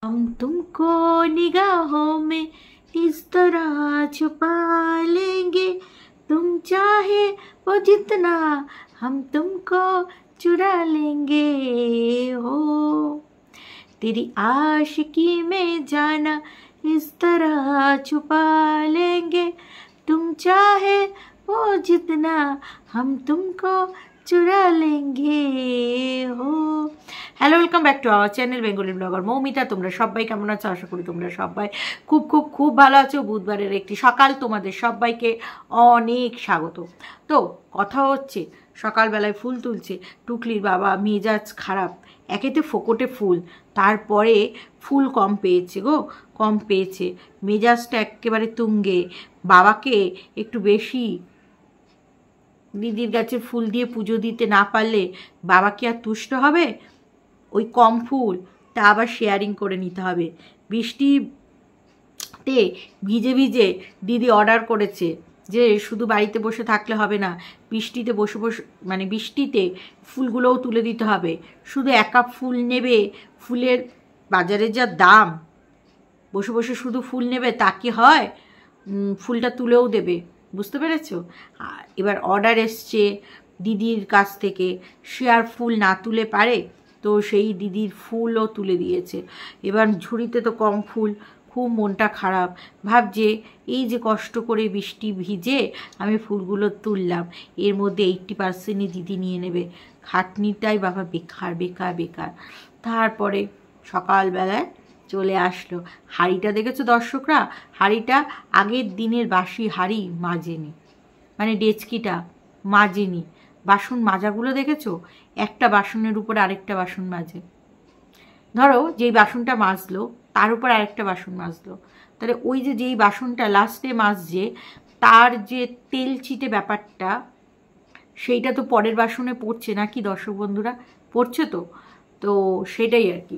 हम तुमको निगाहों में इस तरह छुपा लेंगे, तुम चाहे वो जितना हम तुमको चुरा लेंगे हो। तेरी आशिकी में जाना इस तरह छुपा लेंगे, तुम चाहे वो जितना हम तुमको चुरा लेंगे हो। Hello, welcome back to our channel Bengali blogger Moumita. তোমরা সবাই কেমন আছো? আশা করি তোমরা সবাই খুব খুব খুব ভালো আছো। বুধবারের একটি সকাল, তোমাদের সবাইকে অনেক স্বাগত। তো কথা হচ্ছে, সকালবেলায় ফুল তুলছে টুকলির বাবা, মেজাজ খারাপ। একেতে ফোকটে ফুল, তারপরে ফুল কম পেয়েছে গো, কম পেয়েছে, মেজাজটা একেবারে তুঙ্গে। বাবাকে একটু বেশি দিদির গাছের ফুল দিয়ে পুজো দিতে না পারলে বাবা কি আর তুষ্ট হবে? ওই কম ফুল তা আবার শেয়ারিং করে নিতে হবে। বৃষ্টিতে ভিজে ভিজে দিদি অর্ডার করেছে যে শুধু বাড়িতে বসে থাকলে হবে না, বৃষ্টিতে বসে বসে মানে বৃষ্টিতে ফুলগুলোও তুলে দিতে হবে। শুধু এক কাপ ফুল নেবে, ফুলের বাজারের যা দাম, বসে বসে শুধু ফুল নেবে তা কি হয়? ফুলটা তুলেও দেবে, বুঝতে পেরেছ? এবার অর্ডার এসছে দিদির কাছ থেকে, সে আর ফুল না তুলে পারে, তো সেই দিদির ফুলও তুলে দিয়েছে। এবার ঝুড়িতে তো কম ফুল, খুব মনটা খারাপ, ভাবছে এই যে কষ্ট করে বৃষ্টি ভিজে আমি ফুলগুলো তুললাম, এর মধ্যে 80% দিদি নিয়ে নেবে। খাটনিটাই বাবা বেকার বেকার বেকার। তারপরে সকালবেলায় চলে আসলো। হাঁড়িটা দেখেছো দর্শকরা? হাঁড়িটা আগের দিনের বাসি হাঁড়ি মাজেনি, মানে ডেচকিটা মাজেনি। বাসন মাজাগুলো দেখেছো? একটা বাসনের উপর আরেকটা বাসন মাজে। ধরো যেই বাসনটা মাজলো তার উপর আরেকটা বাসন মাজলো, তাহলে ওই যে যেই বাসনটা লাস্টে মাজছে তার যে তেল ছিটে ব্যাপারটা, সেইটা তো পরের বাসনে পড়ছে নাকি দর্শক বন্ধুরা? পড়ছে তো, তো সেটাই আর কি।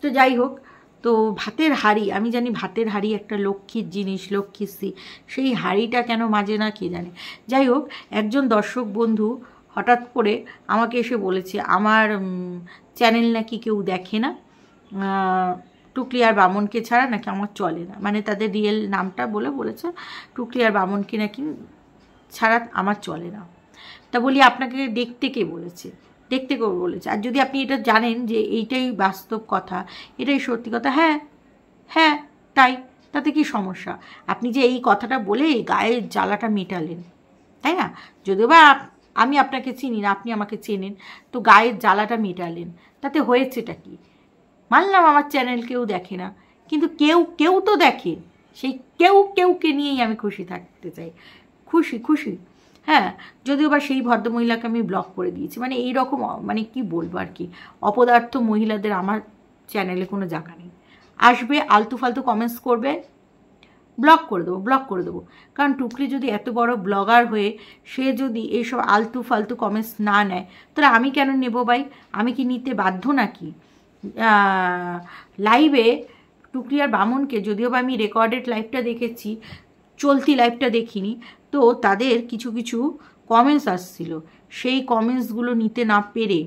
তো যাই হোক, তো ভাতের হাঁড়ি, আমি জানি ভাতের হাঁড়ি একটা লক্ষ্মীর জিনিস, লক্ষ্মীশ্রী, সেই হাঁড়িটা কেন মাজে না কে জানে। যাই হোক, একজন দর্শক বন্ধু হঠাৎ করে আমাকে এসে বলেছে আমার চ্যানেল নাকি কেউ দেখে না, টুকলি আর বামনকে ছাড়া নাকি আমার চলে না, মানে তাদের রিয়েল নামটা বলেছে টুকলি আর বামনকে নাকি ছাড়া আমার চলে না। তা বলি আপনাকে দেখতে কে বলেছে? দেখতে কেউ বলেছে? আর যদি আপনি এটা জানেন যে এইটাই বাস্তব কথা, এটাই সত্যি কথা, হ্যাঁ হ্যাঁ তাই, তাতে কি সমস্যা? আপনি যে এই কথাটা বলে গায়ের জ্বালাটা মেটালেন, তাই না? যদিও বা আমি আপনাকে চিনি না, আপনি আমাকে চেনেন, তো গায়ের জ্বালাটা মেটালেন, তাতে হয়েছেটা কি? মানলাম আমার চ্যানেল কেউ দেখে না, কিন্তু কেউ কেউ তো দেখে, সেই কেউকে নিয়েই আমি খুশি থাকতে চাই, খুশি খুশি। হ্যাঁ, যদিও বা সেই ভদ্রমহিলাকে আমি ব্লক করে দিয়েছি, মানে এইরকম, মানে কি বলবো আর কি, অপদার্থ মহিলাদের আমার চ্যানেলে কোনো জায়গা নেই। আসবে আলতু ফালতু কমেন্টস করবে, ব্লক করে দেবো, ব্লক করে দেবো। কারণ টুকলি যদি এত বড় ব্লগার হয়ে সে যদি এইসব আলতু ফালতু কমেন্টস না নেয়, তাহলে আমি কেন নেব ভাই? আমি কি নিতে বাধ্য নাকি? লাইভে টুকলি আর বামনকে, যদিও বা আমি রেকর্ডেড লাইভটা দেখেছি, চলতি লাইভটা দেখিনি, তো তাদের কিছু কিছু কমেন্টস আসছিল, সেই কমেন্টসগুলো নিতে না পেরে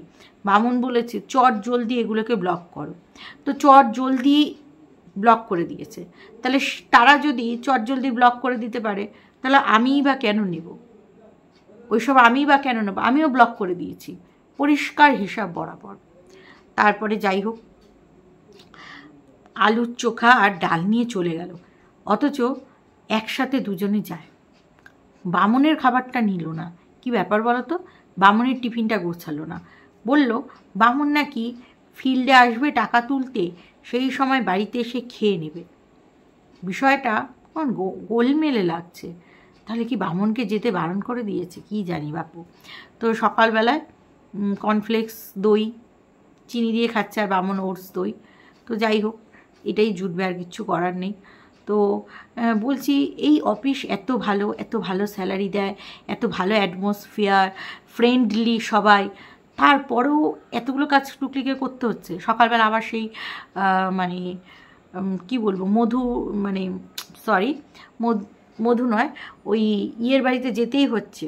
বামন বলেছে চট জলদি এগুলোকে ব্লক করো, তো চট জলদি ব্লক করে দিয়েছে। তাহলে তারা যদি চট জলদি ব্লক করে দিতে পারে, তাহলে আমিই বা কেন নেব ওইসব? আমিই বা কেন নেব? আমিও ব্লক করে দিয়েছি, পরিষ্কার হিসাব বরাবর। তারপরে যাই হোক, আলুর চোখা আর ডাল নিয়ে চলে গেল, অথচ একসাথে দুজনে যায়। বামনের খাবারটা নিল না, কি ব্যাপার বলো তো? বামনের টিফিনটা গোছালো না, বলল বামন নাকি ফিল্ডে আসবে টাকা তুলতে, সেই সময় বাড়িতে এসে খেয়ে নেবে। বিষয়টা কোন গোলমেলে লাগছে। তাহলে কি বামনকে যেতে বারণ করে দিয়েছে? কি জানি বাপু। তো সকালবেলায় কর্নফ্লেক্স দই চিনি দিয়ে খাচ্ছে, আর বামন ওটস দই। তো যাই হোক, এটাই জুটবে, আর কিচ্ছু করার নেই। তো বলছি, এই অফিস এত ভালো স্যালারি দেয়, এত ভালো অ্যাটমসফিয়ার, ফ্রেন্ডলি সবাই, তারপরেও এতগুলো কাজ টুকলিকে করতে হচ্ছে। সকালবেলা আবার সেই মানে কি বলবো, মানে সরি, মধু নয়, ওই ইয়ের বাড়িতে যেতেই হচ্ছে,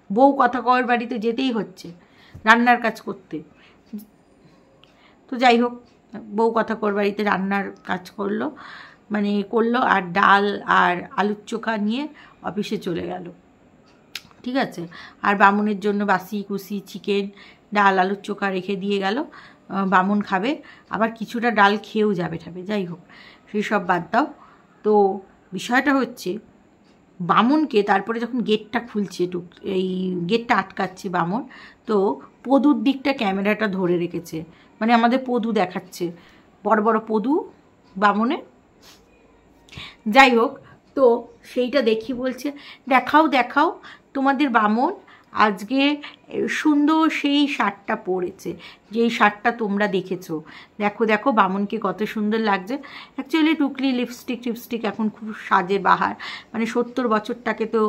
বউ কথা কওয়ার বাড়িতে যেতেই হচ্ছে রান্নার কাজ করতে। তো যাই হোক, বউ কথাকর বাড়িতে রান্নার কাজ করলো, মানে করলো, আর ডাল আর আলুর চোখা নিয়ে অফিসে চলে গেল। ঠিক আছে, আর বামুনের জন্য বাসি কুসি চিকেন, ডাল, আলুর চোখা রেখে দিয়ে গেল। বামুন খাবে, আবার কিছুটা ডাল খেয়েও যাবে ঠাবে। যাই হোক, সেই সব বাদ দাও। তো বিষয়টা হচ্ছে, বামুনকে তারপরে যখন গেটটা খুলছে, এই গেটটা আটকাচ্ছে বামুন, তো পদুর দিকটা ক্যামেরাটা ধরে রেখেছে, মানে আমাদের পদু দেখাচ্ছে, বড় বড় পদু বামুনে। যাই হোক, তো সেইটা দেখি বলছে, দেখাও দেখাও তোমাদের বামুন আজকে সুন্দর সেই শার্টটা পরেছে, যেই শার্টটা তোমরা দেখেছো, দেখো দেখো বামুনকে কত সুন্দর লাগছে। অ্যাকচুয়ালি টুকলি লিপস্টিক এখন খুব সাজে বাহার, মানে 70 বছরটাকে তো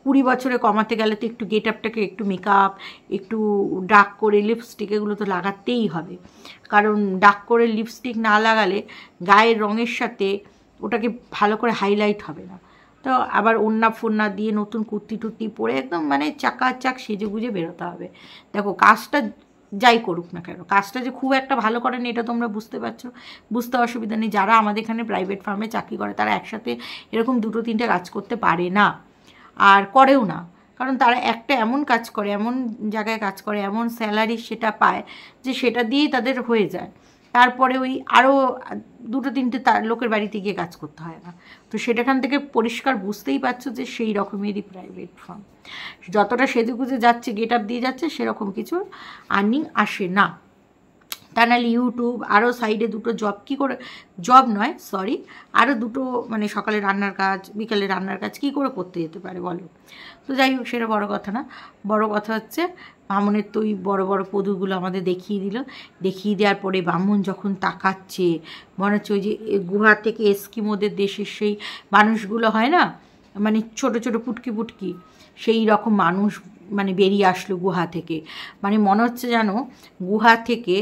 20 বছরে কমাতে গেলে তো একটু গেট আপটাকে, একটু মেকআপ, একটু ডার্ক করে লিপস্টিক, এগুলো তো লাগাতেই হবে, কারণ ডার্ক করে লিপস্টিক না লাগালে গায়ের রঙের সাথে ওটাকে ভালো করে হাইলাইট হবে না। তো আবার ওড়না ফোড়না দিয়ে নতুন কুর্তি টুর্তি পরে একদম মানে চাকাচাক সেজে গুজে বেরোতে হবে। দেখো কাজটা যাই করুক না কেন, কাজটা যে খুব একটা ভালো করেনি এটা তোমরা বুঝতে পারছো, বুঝতে অসুবিধা নেই। যারা আমাদের এখানে প্রাইভেট ফার্মে চাকরি করে তারা একসাথে এরকম 2-3টে কাজ করতে পারে না, আর করেও না, কারণ তারা একটা এমন কাজ করে, এমন জায়গায় কাজ করে, এমন স্যালারি সেটা পায় যে সেটা দিয়েই তাদের হয়ে যায়। তারপরে ওই আরও 2-3টে তার লোকের বাড়িতে গিয়ে কাজ করতে হয় না। তো সেটাখান থেকে পরিষ্কার বুঝতেই পারছো যে সেই রকমেরই প্রাইভেট ফার্ম, যতটা সেজেগুজে যাচ্ছে, গেট আপ দিয়ে যাচ্ছে, সেরকম কিছু আর্নিং আসে না। তা নাহলে ইউটিউব আরও সাইডে 2টো জব, কী করে, জব নয় সরি, আরও 2টো মানে সকালে রান্নার কাজ, বিকালে রান্নার কাজ কী করে করতে যেতে পারে বলো। তো যাই হোক, সেটা বড় কথা না, বড় কথা হচ্ছে বামুনের তো ওই বড় বড় পদুগুলো আমাদের দেখিয়ে দিল। দেখিয়ে দেওয়ার পরে বামুন যখন তাকাচ্ছে, মনে হচ্ছে ওই যে গুহা থেকে এস্কিমোদের দেশের সেই মানুষগুলো হয় না, মানে ছোট ছোট পুটকি পুটকি, সেই রকম মানুষ মানে বেরিয়ে আসলো গুহা থেকে। মানে মনে হচ্ছে যেন গুহা থেকে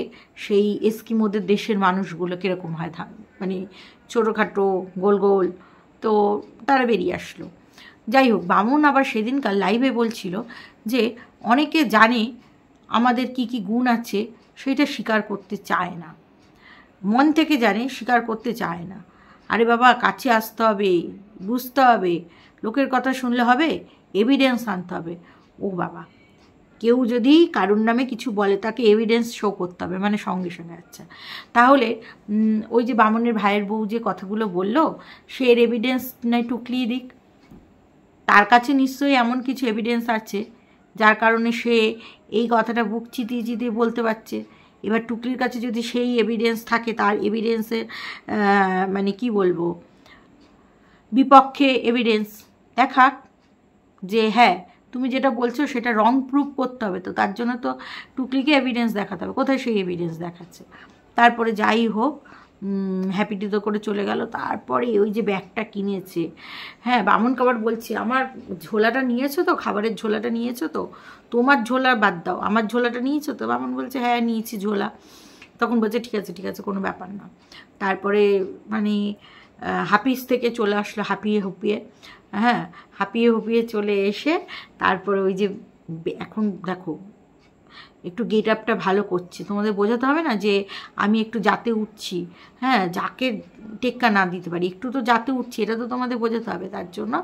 সেই এস্কিমোদের দেশের মানুষগুলো কীরকম হয়, মানে ছোটোখাটো গোল গোল, তো তারা বেরিয়ে আসলো। যাই হোক, বামুন আবার সেদিনকার লাইভে বলছিল যে অনেকে জানে আমাদের কি কি গুণ আছে, সেটা স্বীকার করতে চায় না, মন থেকে জানে, স্বীকার করতে চায় না। আরে বাবা, কাছে আসতে হবে, বুঝতে হবে, লোকের কথা শুনলে হবে, এভিডেন্স আনতে হবে। ও বাবা, কেউ যদি কারুর নামে কিছু বলে তাকে এভিডেন্স শো করতে হবে, মানে সঙ্গে সঙ্গে। আচ্ছা, তাহলে ওই যে বামুনের ভাইয়ের বউ যে কথাগুলো বললো, সে এর এভিডেন্স নয় টুকলিয়ে দিক, তার কাছে নিশ্চয়ই এমন কিছু এভিডেন্স আছে যার কারণে সে এই কথাটা বুক চিতিয়ে চিতিয়ে বলতে পারছে। এবার টুকলির কাছে যদি সেই এভিডেন্স থাকে, তার এভিডেন্সের মানে কি বলবো, বিপক্ষে এভিডেন্স দেখাক, যে হ্যাঁ তুমি যেটা বলছো সেটা রং প্রুভ করতে হবে, তো তার জন্য তো টুকলিকে এভিডেন্স দেখাতে হবে। কোথায় সেই এভিডেন্স দেখাচ্ছে? তারপরে যাই হোক, হ্যাপিটি তো করে চলে গেল। তারপরে ওই যে ব্যাগটা কিনেছে, হ্যাঁ বামুন খাবার বলছে, আমার ঝোলাটা নিয়েছো তো, খাবারের ঝোলাটা নিয়েছো তো, তোমার ঝোলা বাদ দাও, আমার ঝোলাটা নিয়েছো তো? বামুন বলছে হ্যাঁ নিয়েছি ঝোলা। তখন বলছে ঠিক আছে ঠিক আছে, কোনো ব্যাপার না। তারপরে মানে হাফিস থেকে চলে আসলো হাঁপিয়ে হুপিয়ে, হ্যাঁ হাঁপিয়ে হুপিয়ে চলে এসে তারপরে ওই যে এখন দেখো একটু গেট আপটা ভালো করছে, তোমাদের বোঝাতে হবে না যে আমি একটু যাতে উঠছি, হ্যাঁ যাকে টেক্কা না দিতে পারি, একটু তো যাতে উঠছি, এটা তো তোমাদের বোঝাতে হবে। তার জন্য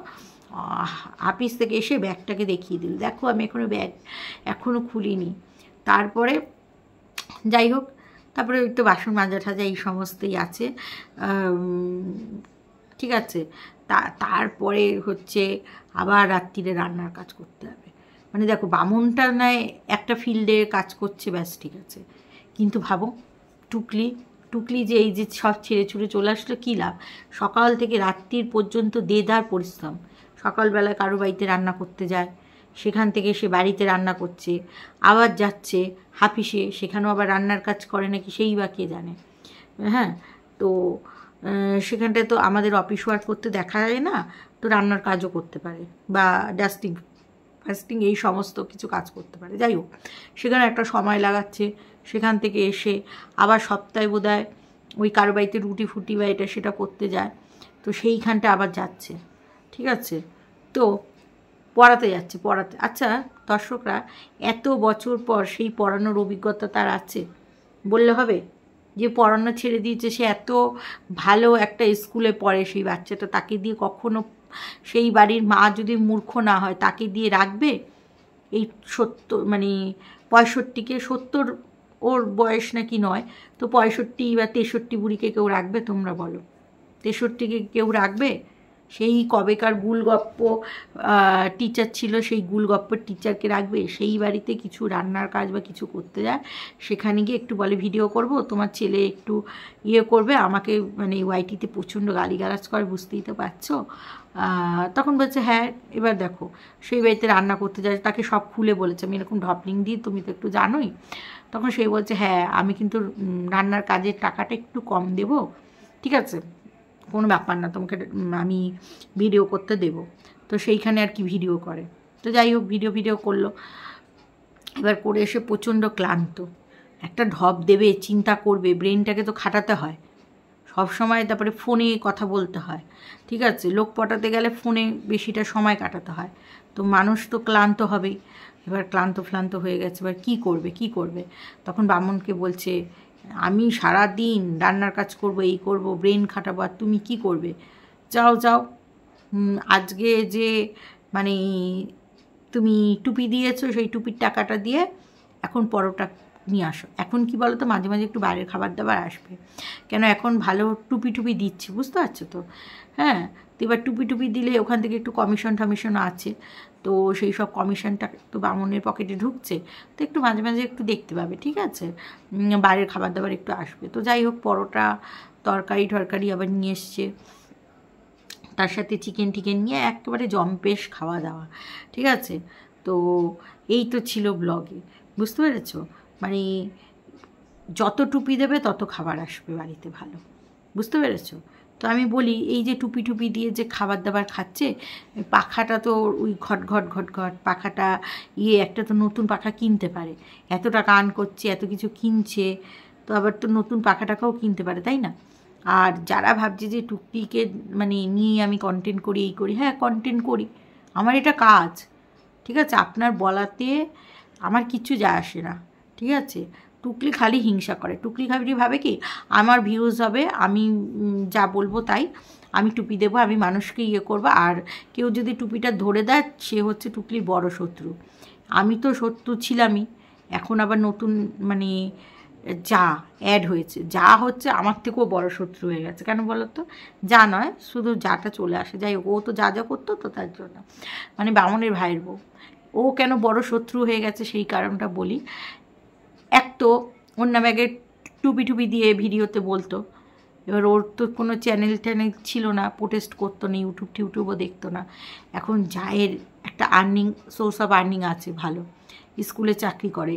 অফিস থেকে এসে ব্যাগটাকে দেখিয়ে দিল, দেখো আমি এখনও খুলিনি। তারপরে যাই হোক, তারপরে ওই তো বাসন মাজা ঠাজা এই সমস্তই আছে, ঠিক আছে। তারপরে হচ্ছে আবার রাত্রিরে রান্নার কাজ করতে হবে। মানে দেখো, বামুনটা নয় একটা ফিল্ডে কাজ করছে, ব্যাস ঠিক আছে, কিন্তু ভাবো টুকলি যে এই যে সব ছেড়ে ছুড়ে চলে আসলো, কী লাভ? সকাল থেকে রাত্রির পর্যন্ত দেদার পরিশ্রম, সকালবেলা কারো বাড়িতে রান্না করতে যায়, সেখান থেকে সে বাড়িতে রান্না করছে, আবার যাচ্ছে হাফিসে, সেখানেও আবার রান্নার কাজ করে নাকি সেই বা কে জানে। হ্যাঁ, তো সেখানটায় তো আমাদের অফিস ওয়ার্ক করতে দেখা যায় না, তো রান্নার কাজও করতে পারে, বা ডাস্টিং ফাস্টিং এই সমস্ত কিছু কাজ করতে পারে। যাই হোক, সেখানে একটা সময় লাগাচ্ছে, সেখান থেকে এসে আবার সপ্তাহে বোধহয় ওই কারো বাড়িতে রুটি ফুটি বা এটা সেটা করতে যায়, তো সেইখানটা আবার যাচ্ছে, ঠিক আছে। তো পড়াতে যাচ্ছে, পড়াতে। আচ্ছা দর্শকরা, এত বছর পর সেই পড়ানোর অভিজ্ঞতা তার আছে বললে হবে? যে পড়ানো ছেড়ে দিয়েছে, সে এত ভালো একটা স্কুলে পড়ে সেই বাচ্চাটা, তাকে দিয়ে কখনো, সেই বাড়ির মা যদি মূর্খ না হয় তাকে দিয়ে রাখবে? এই 70 মানে 65কে 70 ওর বয়স নাকি নয়, তো 65 বা 63 বুড়িকে কেউ রাখবে তোমরা বলো? 63কে কেউ রাখবে? সেই কবেকার গুলগপ্প টিচার ছিল, সেই গুলগপ্পের টিচারকে রাখবে? সেই বাড়িতে কিছু রান্নার কাজ বা কিছু করতে যায়, সেখানে গিয়ে একটু বলে ভিডিও করব, তোমার ছেলে একটু ইয়ে করবে, আমাকে মানে ওয়াইটিতে প্রচণ্ড গালিগালাজ করে, বুঝতেই তো পারছো। তখন বলছে হ্যাঁ এবার দেখো, সেই বাড়িতে রান্না করতে যায়, তাকে সব খুলে বলেছে আমি এরকম ঢপলিং দিই, তুমি তো একটু জানোই। তখন সেই বলছে হ্যাঁ আমি কিন্তু রান্নার কাজের টাকাটা একটু কম দেব, ঠিক আছে, কোনো ব্যাপার না, তোমাকে আমি ভিডিও করতে দেব। তো সেইখানে আর কি ভিডিও করে। তো যাই হোক, ভিডিও করলো। এবার করে এসে প্রচণ্ড ক্লান্ত, একটা ঢপ দেবে, চিন্তা করবে, ব্রেনটাকে তো খাটাতে হয় সব সময়, তারপরে ফোনে কথা বলতে হয়, ঠিক আছে, লোক পটাতে গেলে ফোনে বেশিটা সময় কাটাতে হয়, তো মানুষ তো ক্লান্ত হবেই। এবার ক্লান্ত হয়ে গেছে, এবার কী করবে। তখন বামুনকে বলছে আমি সারা দিন রান্নার কাজ করব, এই করব, ব্রেন খাটাবো, আর তুমি কি করবে? যাও আজকে যে মানে তুমি টুপি দিয়েছো, সেই টুপির টাকাটা দিয়ে এখন পরোটা নিয়ে আসো। এখন কি বলো তো, মাঝে মাঝে একটু বাইরের খাবার দাবার আসবে, কেন এখন ভালো টুপি দিচ্ছি, বুঝতে পারছো তো? হ্যাঁ, তো এবার টুপি দিলে ওখান থেকে একটু কমিশন আছে, তো সেই সব কমিশনটা তো বামুনের পকেটে ঢুকছে, তো একটু মাঝে মাঝে একটু দেখতে পাবে, ঠিক আছে, বাইরের খাবার দাবার একটু আসবে। তো যাই হোক, পরোটা তরকারি আবার নিয়ে এসছে, তার সাথে চিকেন নিয়ে একেবারে জম্পেশ খাওয়া দাওয়া, ঠিক আছে। তো এই তো ছিল ব্লগে, বুঝতে পেরেছ? মানে যত টুপি দেবে তত খাবার আসবে বাড়িতে ভালো, বুঝতে পেরেছ? তো আমি বলি এই যে টুপি দিয়ে যে খাবার দাবার খাচ্ছে, পাখাটা তো ওই ঘট পাখাটা একটা তো নতুন পাখা কিনতে পারে, এত টাকা আর্ন করছে, এত কিছু কিনছে, তো আবার তো নতুন পাখাটাকেও কিনতে পারে, তাই না? আর যারা ভাবছে যে টুকটিকে মানে নিয়ে আমি কন্টেন্ট করি, এই করি, হ্যাঁ কন্টেন্ট করি, আমার এটা কাজ, ঠিক আছে, আপনার বলাতে আমার কিচ্ছু যায় আসে না, ঠিক আছে। টুকলি খালি হিংসা করে, টুকলি খালি ভাবে কি আমার ভিউজ হবে, আমি যা বলবো তাই, আমি টুপি দেবো, আমি মানুষকে ইয়ে করবো, আর কেউ যদি টুপিটা ধরে দেয় সে হচ্ছে টুকলির বড় শত্রু। আমি তো শত্রু ছিলামই, এখন আবার নতুন মানে যা অ্যাড হয়েছে, যা হচ্ছে আমার থেকেও বড় শত্রু হয়ে গেছে। কেন বলো তো? যা নয়, শুধু যাটা চলে আসে, যাই হোক, ও তো যা করতো তো তার জন্য, মানে বামুনের ভাইয়ের বউ, ও কেন বড় শত্রু হয়ে গেছে সেই কারণটা বলি। এক তো ওর নামে আগে টুপি দিয়ে ভিডিওতে বলতো, এবার ওর তো কোনো চ্যানেল ছিল না, প্রোটেস্ট করতো না, ইউটিউবও দেখতো না। এখন জায়ের একটা সোর্স অফ আর্নিং আছে ভালো, স্কুলে চাকরি করে,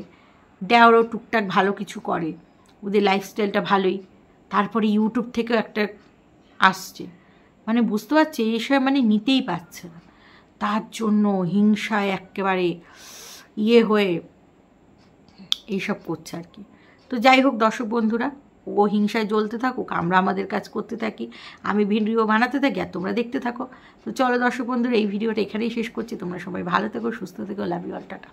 দেওয়ারও টুকটাক ভালো কিছু করে, ওদের লাইফস্টাইলটা ভালোই, তারপরে ইউটিউব থেকেও একটা আসছে, মানে বুঝতে পারছে এইসব মানে নিতেই পারছে না, তার জন্য হিংসায় একেবারে হয়ে এইসব করছে আর কি। তো যাই হোক দর্শক বন্ধুরা, ও হিংসায় জ্বলতে থাকুক, আমরা আমাদের কাজ করতে থাকি, আমি ভিডিও বানাতে থাকি আর তোমরা দেখতে থাকো। তো চলো দর্শক বন্ধুরা, এই ভিডিওটা এখানেই শেষ করছি, তোমরা সবাই ভালো থেকো, সুস্থ থেকো, লাভ ইউ অল, টাটা।